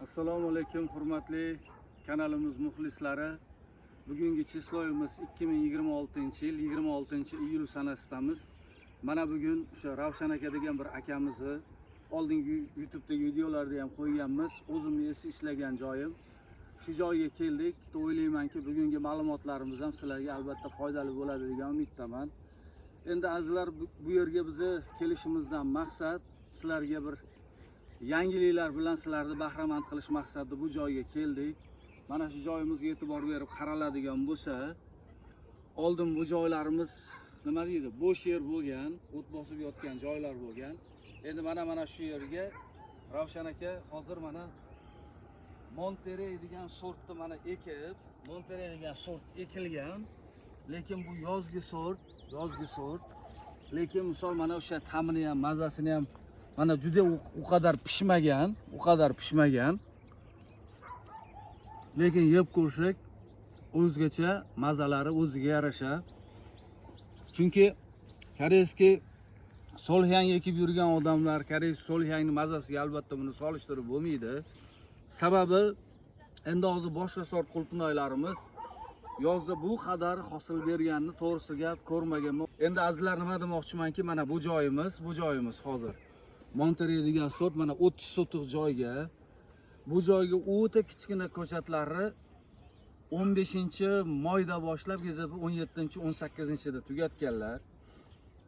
Assalomu alaykum hurmatli kanalimiz muxlislari. Bugungi chisloyimiz 2026-yil 26-iyul sanasidamiz. Mana bugun o'sha Ravshan aka degan bir akamizni oldingi YouTube'dagi videolarda ham qo'yganmiz. O'zimni esi ishlagan joyim. Shu joyga keldik. O'ylaymanki bugungi ma'lumotlarimiz ham sizlarga albatta foydali bo'ladi degan umiddaman. Endi azizlar, bu yerga bizni kelishimizdan maqsad sizlarga bir yangiliklar bilan sizlarni bahramand qilish maqsadida bu joyga keldik. Mana shu joyimizga e'tibor berib qaraladigan bo'lsa, oldin bu joylarimiz nima deydi, bo'sh yer bo'lgan, o't bosib yotgan joylar bo'lgan. Endi mana shu yerga Ravshan aka hozir mana Monterey degan sortni mana ekib, Monterey degan sort ekilgan. Lekin bu yozgi sort. Lekin misol mana o'sha ta'mini ham, mazasini ham mana juda u qadar pishmagan. Lekin yeb ko'rsak o'zgacha mazalari o'ziga yarasha. Chunki koreyskiy solxyang ekib yurgan odamlar koreys solxyangning mazasiga albatta buni solishtirib bo'lmaydi. Sababi endi hozir boshqa sort qulpinoylarimiz yozda bu qadar hosil berganini to'g'risi gap ko'rmaganman. Endi azizlar, nima demoqchimanki, mana bu joyimiz hozir Monterey degan sort mana 30 sotiq joyga, bu joyga o'ta kichkina ko'chatlarni 15-moyda boshlab 17-18-da tugatganlar.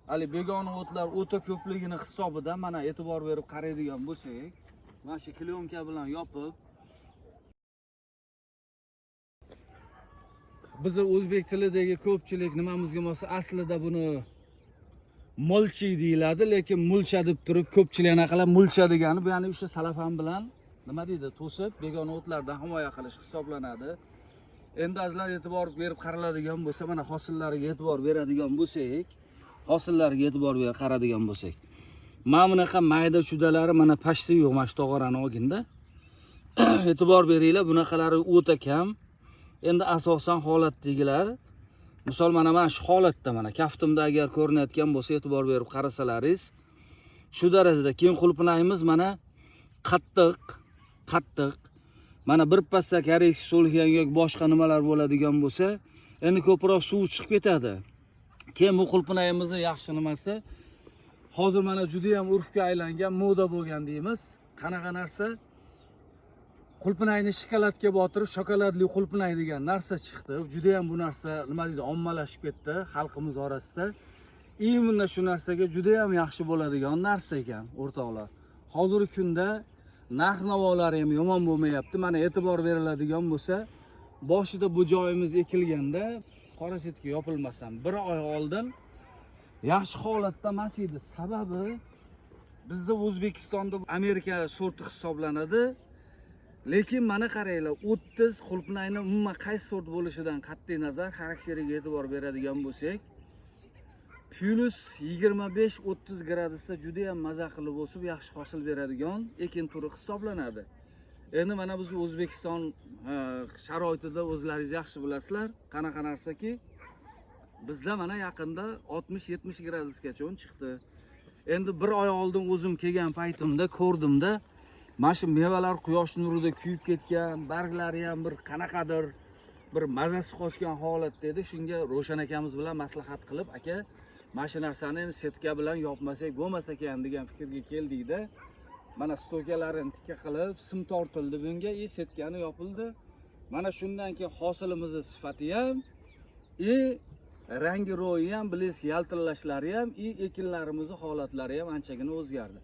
Hali begona o'tlar o'ta ko'pligini hisobidan mana e'tibor berib qaraydigan bo'lsak, mana shu klyonka bilan yopib, bizi o'zbek tilidagi ko'pchilik nimamizga bo'lsa aslida buni mulchi deyiladi, lekin mulcha deb turib ko'pchilik anaqalar mulcha degani bu, ya'ni o'sha salafan bilan nima deydi, to'sib begona o'tlardan himoya qilish hisoblanadi. Endi azizlar, e'tibor berib qaraladigan bo'lsa, mana hosillariga e'tibor beradigan bo'lsak, qaradigan bo'lsak, mana bunaqa mayda chudalari mana pashti yo'q, mana shu tog'orani olginda. E'tibor beringlar, bunaqalari o'ta kam. Endi asosan holatdagilar, misol mana shu holatda, mana kaftimda agar ko'rinayotgan bo'lsa e'tibor berib qarasalaringiz, shu darajada keyin qulpinayimiz mana qattiq. Mana bir passa koreys so'lxyang yoki boshqa nimalar bo'ladigan bo'lsa, endi ko'proq suv chiqib ketadi. Keyin bu qulpinayimizni yaxshi nimasi, hozir mana juda ham urfga aylangan, moda bo'lgan deymiz. Qanaqa narsa? Qulpinayni shokoladga botirib shokoladli qulpinay degan narsa chiqdi. Juda ham bu narsa nima deydi, ommalashib ketdi xalqimiz orasida. Imенно shu narsaga juda ham yaxshi bo'ladigan narsa ekan, o'rtoqlar. Hozirgi kunda narx-navolari ham yomon bo'lmayapti. Mana e'tibor beriladigan bo'lsa, boshida bu joyimiz ekilganda qora setga yopilmasam 1 oy oldin yaxshi holatda emas edi. Sababi bizda O'zbekistonda Amerika sorti hisoblanadi. Lekin mana qaranglar, 30 qulpinayni umuman qaysi sort bo'lishidan qat'iy nazar xarakteriga e'tibor beradigan bo'lsak, plus 25-30 gradusda juda ham maza qilib o'sib yaxshi hosil beradigan ekin turi hisoblanadi. Endi mana biz O'zbekiston sharoitida o'zlaringiz yaxshi bilasizlar, qanaqa narsaki, bizda mana yaqinda 60-70 gradusgacha chiqdi. Endi 1 oy oldin o'zim kelgan paytimda ko'rdimda, mana shu mevalar quyosh nurida kuyib ketgan, barglari ham bir qanaqadir bir mazasi qochgan holatda edi. Shunga Ravshan akamiz bilan maslahat qilib, aka, mana shu narsani endi setka bilan yopmasak bo'lmas ekan degan fikrga keldik-da. Mana stoykalarini tikka qilib, sim tortildi bunga, setkani yopildi. Mana shundan keyin hosilimizni sifati ham, rangi ro'yi ham, bilis yaltillashlari ham, ekinlarimizning holatlari ham anchagina o'zgardi.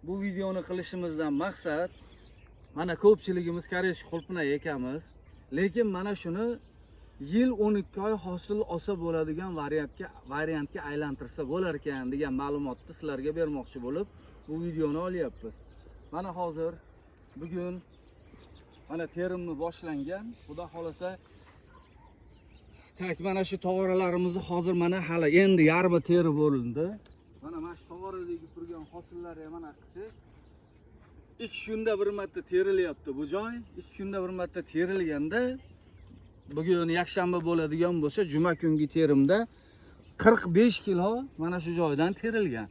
Bu videoni qilishimizdan maqsad, mana ko'pchiligimiz koreys qulpinay ekamiz, lekin mana shuni yil 12 oy hosil olsa bo'ladigan variantga aylantirsa bo'lar ekan degan ma'lumotni sizlarga bermoqchi bo'lib bu videoni olyapmiz. Mana hozir bugun mana terimni boshlangan. Xudo xolasa, mana shu tog'oralarimizni hozir mana hali endi yarmi teri bo'lindi. Mana shu tog'oradagi turgan hosillar ham mana qilsak 2 kunda bir marta terilyapti bu joy. 2 kunda bir marta terilganda bugun yakshanba bo'ladigan bo'lsa, juma kungi terimda 45 kilo mana shu joydan terilgan.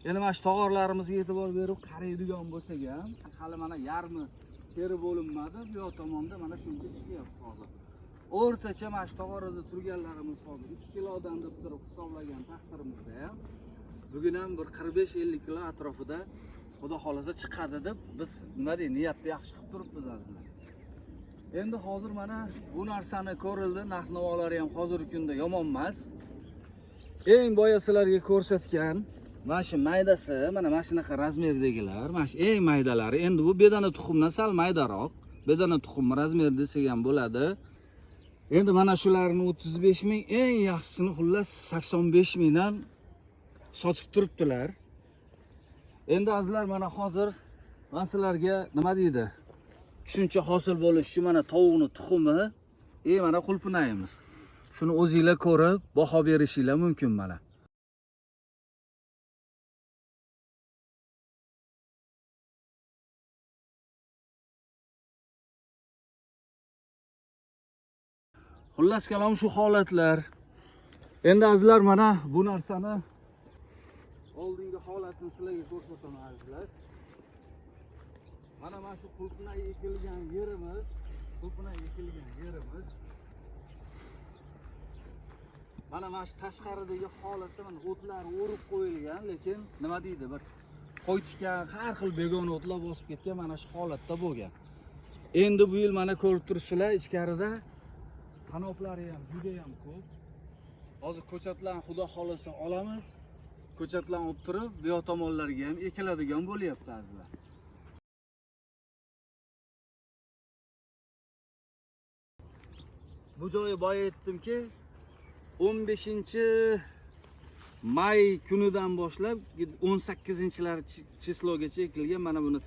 Endi mana shu tog'orlarimizga e'tibor berib qaraydigan bo'lsak ham, hali mana yarmi teri bo'linmadi. Bu yoq tomonda mana shuncha chiqyapti hozir. O'rtacha mana shu tog'orada turganlarimiz hozir 2 kilodan deb turib hisoblagan taqdirimizda ham bugun ham bir 45-50 kilo atrofida xudo xolasa chiqadi deb biz nima deydi, niyatda yaxshi qilib turibmiz azizlar. Endi hozir mana bu narsani ko'rildi, narx-navolari ham hozirgi kunda yomon emas. Eng boya sizlarga ko'rsatgan mana shu maydasi, mana shunaqa razmerdagilar, mana shu eng maydalari. Endi bu bedana tuxumdan sal maydaroq. Bedana tuxum razmer desak ham bo'ladi. Endi mana shularni 35 ming, eng yaxshisini xullas 85 mingdan sotib turibdilar. Endi azizlar mana hozir men sizlarga nima deydi? Tushuncha hosil bo'lish uchun mana tovuqni tuxumi, mana qulpinayimiz. Shuni o'zingizlar ko'rib, baho berishinglar mumkin mana. Xullas kalom shu holatlar. Endi azizlar mana bu narsani oldingi holatini sizlarga ko'rsataman azizlar. Mana shu qulpinay ekilgan yerimiz, mana shu tashqaridagi holatda mana o'tlar o'rib qo'yilgan, lekin nima deydi, bir qo'y tikan, har xil begona o'tlar bosib ketgan mana shu holatda bo'lgan. Endi bu yil mana ko'rib turibsizlar, ichkarida qanoplari ham juda ham ko'p. Hozir ko'chatlarni xudo xolasa olamiz. Ko'chatlarni olib turib, bu yoq tomonlarga ham ekiladigan bo'lyapti azizlar. Bu joyi boya aytdimki, 15-may kunidan boshlab 18-chilar chislogacha ekilgan mana buni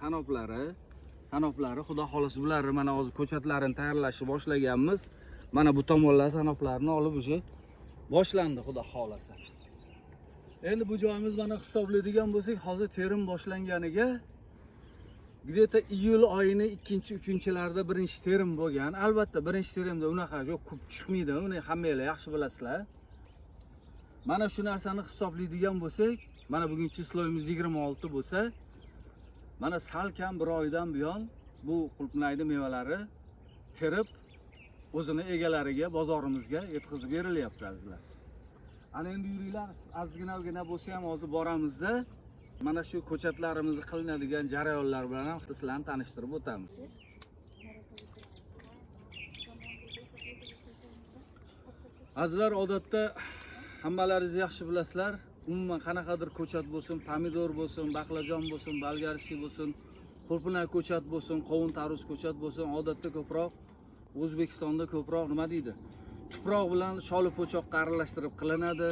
tanoplari xudo xolasa bularni mana hozir ko'chatlarini tayyorlashni boshlaganmiz. Mana bu tomonlar tanoplarni olib o'sha boshlandi xudo xolasa. Endi bu joyimiz mana hisoblaydigan bo'lsak, hozir terim boshlanganiga где-то iyul oyini 2-3-larida birinchi terim bo'lgan. Albatta birinchi terimda unaqa yo'q, ko'p chiqmaydi. Uni hammanglar yaxshi bilasizlar. Mana shu narsani hisoblaydigan bo'lsak, mana bugun chisloyimiz 26 bo'lsa, mana salkam bir oydan buyon bu qulpinayning mevalari terib o'zini egalariga, bozorimizga yetkazib berilyapti azizlar. Ana endi yuringlar, ozgina bo'lsa ham hozir boramizda. Mana shu ko'chatlarimizni qilinadigan jarayonlar bilan ham sizlarni tanishtirib o'tamiz. Azizlar, odatda hammalaringiz yaxshi bilasizlar, umuman qanaqadir ko'chat bo'lsin, pomidor bo'lsin, baqlajon bo'lsin, bolgarskiy bo'lsin, qulpinay ko'chat bo'lsin, qovun tarvuz ko'chat bo'lsin, odatda ko'proq O'zbekistonda ko'proq nima deydi? Tuproq bilan sholi po'choqqa aralashtirib qilinadi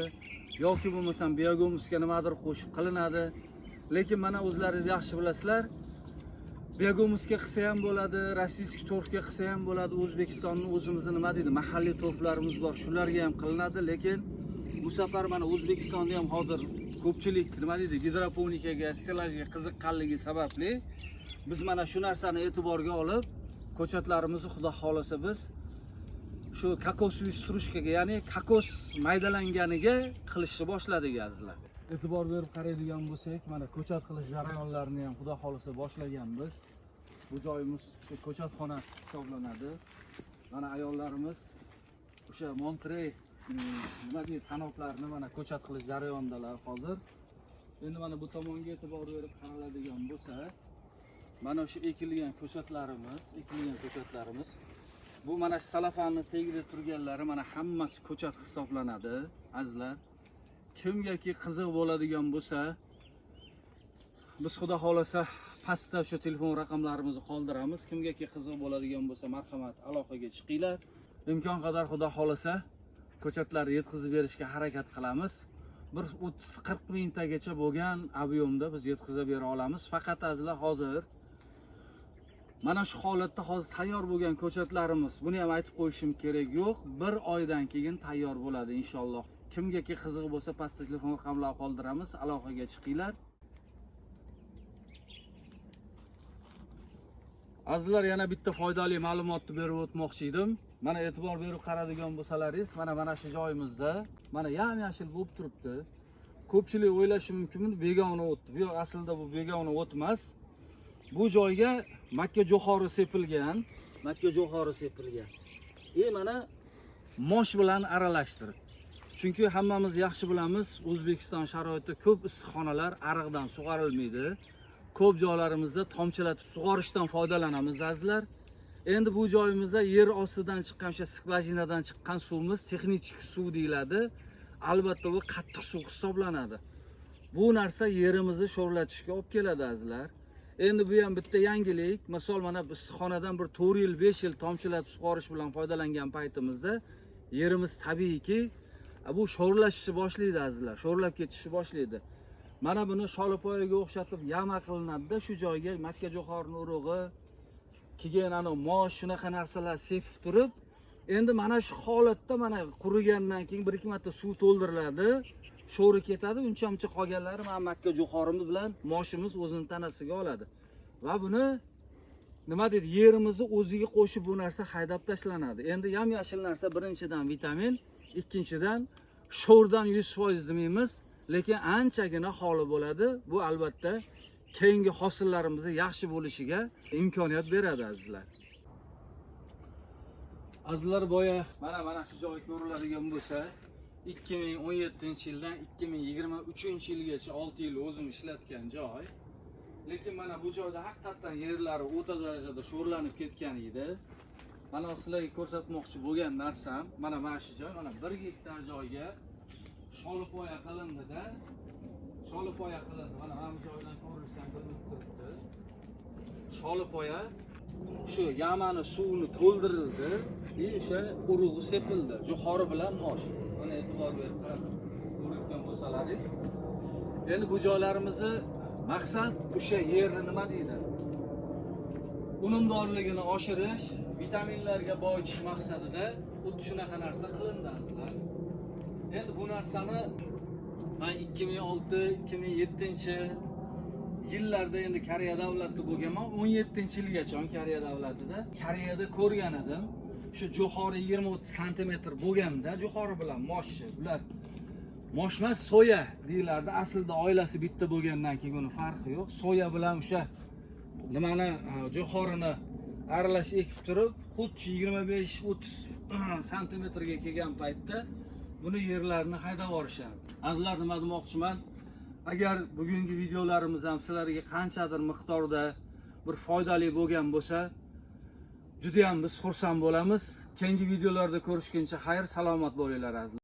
yoki bo'lmasam biogomuska nimadir qo'shib qilinadi. Lekin mana o'zlaringiz yaxshi bilasizlar, biogomuska qilsa ham bo'ladi, rossiyskiy torfga qilsa ham bo'ladi. O'zbekistonning o'zimizning nima deydi, mahalliy torflarimiz bor, shularga ham qilinadi. Lekin bu safar mana O'zbekistonda ham hozir ko'pchilik nima deydi, gidroponikaga, stilajga qiziqqanligi sababli biz mana shu narsani e'tiborga olib, ko'chatlarimizni xudo xolasa biz shu kokosli strushkaga, ya'ni kokos maydalanganiga qilishni boshladik azizlar. E'tibor berib qaraydigan bo'lsak, mana ko'chat qilish jarayonlarini ham xudo xolasa boshlaganmiz. Bu joyimiz shu ko'chatxona hisoblanadi. Mana ayollarimiz o'sha Montrey nima deydi, tanoplarni mana ko'chat qilish jarayonidalar hozir. Endi mana bu tomonga e'tibor berib qaraladigan bo'lsa, mana o'sha ekilgan ko'chatlarimiz, bu mana shu salafanni tagida turganlari mana hammasi ko'chat hisoblanadi azizlar. Kimgaki qiziq bo'ladigan bo'lsa, biz xudo xolasa pastda o'sha telefon raqamlarimizni qoldiramiz. Kimgaki qiziq bo'ladigan bo'lsa, marhamat aloqaga chiqinglar. Imkon qadar xudo xolasa ko'chatlarni yetkazib berishga harakat qilamiz. Bir 30-40 mingtagacha bo'lgan ob'yomda biz yetkazib bera olamiz. Faqat azizlar, hozir mana shu holatda hozir tayyor bo'lgan ko'chatlarimiz, buni ham aytib qo'yishim kerak yo'q, bir oydan keyin tayyor bo'ladi inshaalloh. Kimgaki qiziq bo'lsa, pastda telefon raqamlarini qoldiramiz, aloqaga chiqinglar. Azizlar, yana bitta foydali ma'lumotni berib o'tmoqchi edim. Mana e'tibor berib qaradigan bo'lsalaringiz, mana shu joyimizda mana yam-yashil bo'lib turibdi. Ko'pchilik o'ylashi mumkin, begona o't. Yo'q, aslida bu begona o't emas. Bu joyga makka jo'xori sepilgan. Makka jo'xori sepilgan. Mana mosh bilan aralashtirib. Chunki hammamiz yaxshi bilamiz, O'zbekiston sharoitida ko'p issiqxonalar ariqdan sug'orilmaydi. Ko'p joylarimizda tomchilatib sug'orishdan foydalanamiz azizlar. Endi bu joyimizda yer ostidan chiqqan o'sha skvajinadan chiqqan suvimiz texnik suv deyiladi. Albatta bu qattiq suv hisoblanadi. Bu narsa yerimizni sho'rlatishga olib keladi azizlar. Endi bu ham bitta yangilik. Misol mana issiqxonadan bir 4 yil, 5 yil tomchilatib sug'orish bilan foydalangan paytimizda yerimiz tabiiyki bu sho'rlashishni boshlaydi azizlar. Sho'rlab ketishni boshlaydi. Mana buni sholipoyaga o'xshatib yama qilinadi-da, shu joyga makka jo'xorining urug'i, keyin ana mosh shunaqa narsalar sepib turib, endi mana shu holatda mana qurigandan keyin 1-2 marta suv to'ldiriladi, sho'ri ketadi, uncha-muncha qolganlari mana makka jo'xorimiz bilan moshimiz o'zini tanasiga oladi. Va buni nima deydi, yerimizni o'ziga qo'shib bu narsa haydab tashlanadi. Endi yam-yashil narsa birinchidan vitamin, ikkinchidan sho'rdan 100% demaymiz, lekin anchagina xoli bo'ladi. Bu albatta keyingi hosillarimiz yaxshi bo'lishiga imkoniyat beradi azizlar. Azizlar, boya mana shu joy ko'riladigan bo'lsa, 2017-yildan 2023-yilgacha 6 yil o'zim ishlatgan joy. Lekin mana bu joyda haqiqatan yerlari o'ta darajada sho'rlanib ketgan edi. Mana sizlarga ko'rsatmoqchi bo'lgan narsam, mana shu joy, mana 1 gektar joyga sholipoya qilindi-da. Sholipoya qilindi. Mana bu joydan ko'rilsa bilinib turibdi. Sholipoya shu yamani suvini to'ldirildi, o'sha urug'i sepildi, jo'xori bilan mosh. Buni e'tibor berib ko'rgan bo'lsalaringiz. Endi bu joylarimizni maqsad o'sha yerni nima deydi? Unumdorligini oshirish, vitaminlarga boyitish maqsadida xuddi shunaqa narsa qilindi azizlar. Endi bu narsani men 2006-2007 yillarda endi Koreya davlatida bo'lganman, 17-yilgacha Koreya davlatida. Koreyada ko'rgan edim. Shu jo'xori 20-30 sm bo'lganda jo'xori bilan moshchi. Bular mosh emas, soya deyilardi. Aslida oilasi bitta bo'lgandan keyin uni farqi yo'q. Soya bilan o'sha nimani jo'xorini aralash ekib turib, xuddi 25-30 sm ga kelgan paytda buni yerlarini haydab yuborishadi. Azizlar, nima demoqchiman? Agar bugungi videolarimiz ham sizlarga qanchadir miqdorda bir foydali bo'lgan bo'lsa, juda ham biz xursand bo'lamiz. Keyingi videolarda ko'rishguncha xayr, salomat bo'linglar azizlar.